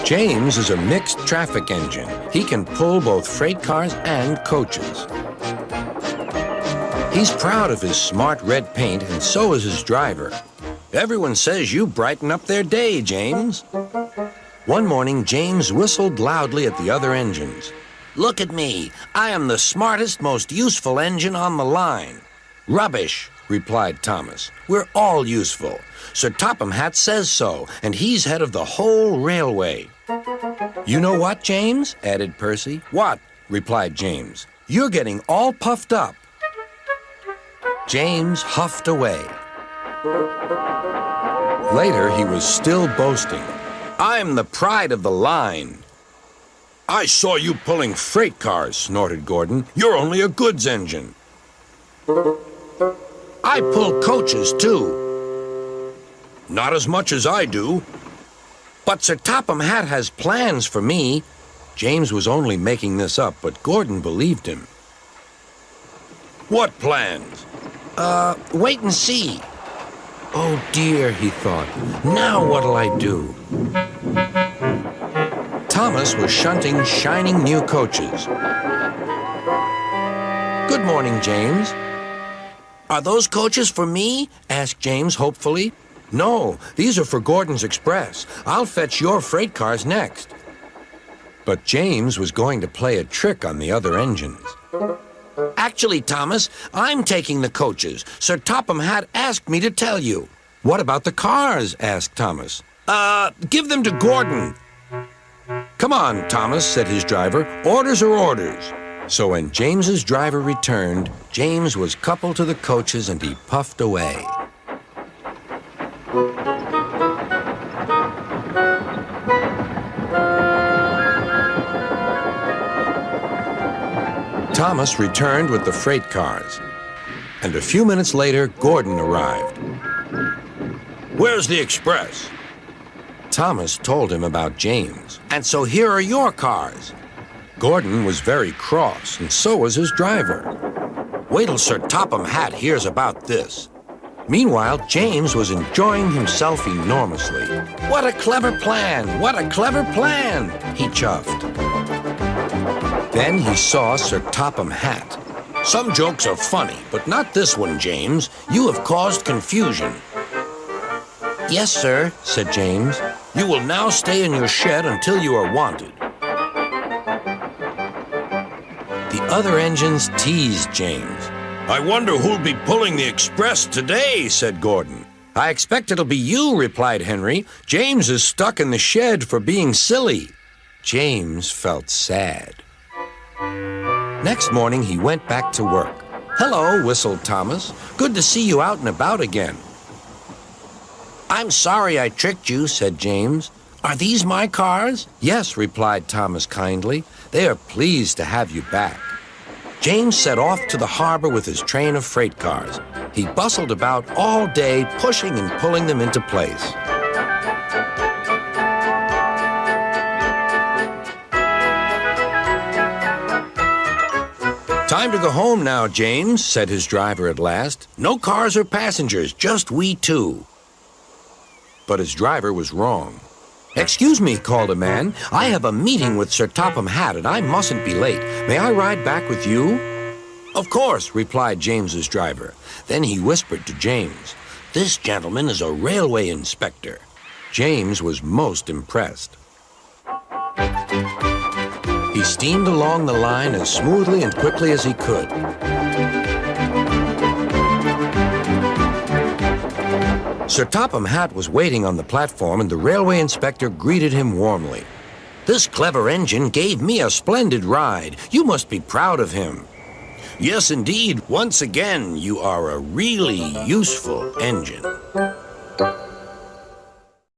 James is a mixed traffic engine. He can pull both freight cars and coaches. He's proud of his smart red paint, and so is his driver. Everyone says you brighten up their day, James. One morning, James whistled loudly at the other engines. Look at me. I am the smartest, most useful engine on the line. Rubbish, replied Thomas. We're all useful. Sir Topham Hatt says so, and he's head of the whole railway. You know what, James? Added Percy. What? Replied James. You're getting all puffed up. James huffed away. Later, he was still boasting. I'm the pride of the line. I saw you pulling freight cars, snorted Gordon. You're only a goods engine. I pull coaches, too. Not as much as I do. But Sir Topham Hatt has plans for me. James was only making this up, but Gordon believed him. What plans? Wait and see. Oh dear, he thought. Now what'll I do? Thomas was shunting shining new coaches. Good morning, James. Are those coaches for me? Asked James hopefully. No, these are for Gordon's Express. I'll fetch your freight cars next. But James was going to play a trick on the other engines. Actually, Thomas, I'm taking the coaches. Sir Topham Hatt asked me to tell you. What about the cars? Asked Thomas. Give them to Gordon. Come on, Thomas, said his driver. Orders are orders. So when James's driver returned, James was coupled to the coaches and he puffed away. Thomas returned with the freight cars, and a few minutes later, Gordon arrived. Where's the express? Thomas told him about James, and so here are your cars. Gordon was very cross, and so was his driver. Wait till Sir Topham Hatt hears about this. Meanwhile, James was enjoying himself enormously. What a clever plan! What a clever plan! He chuffed. Then he saw Sir Topham Hatt. Some jokes are funny, but not this one, James. You have caused confusion. Yes, sir, said James. You will now stay in your shed until you are wanted. The other engines teased James. I wonder who'll be pulling the express today, said Gordon. I expect it'll be you, replied Henry. James is stuck in the shed for being silly. James felt sad. Next morning, he went back to work. Hello, whistled Thomas. Good to see you out and about again. I'm sorry I tricked you, said James. Are these my cars? Yes, replied Thomas kindly. They are pleased to have you back. James set off to the harbor with his train of freight cars. He bustled about all day, pushing and pulling them into place. Time to go home now, James, said his driver at last. No cars or passengers, just we two. But his driver was wrong. Excuse me, called a man. I have a meeting with Sir Topham Hatt, and I mustn't be late. May I ride back with you? Of course, replied James's driver. Then he whispered to James, This gentleman is a railway inspector. James was most impressed. He steamed along the line as smoothly and quickly as he could. Sir Topham Hatt was waiting on the platform, and the railway inspector greeted him warmly. This clever engine gave me a splendid ride. You must be proud of him. Yes, indeed. Once again, you are a really useful engine.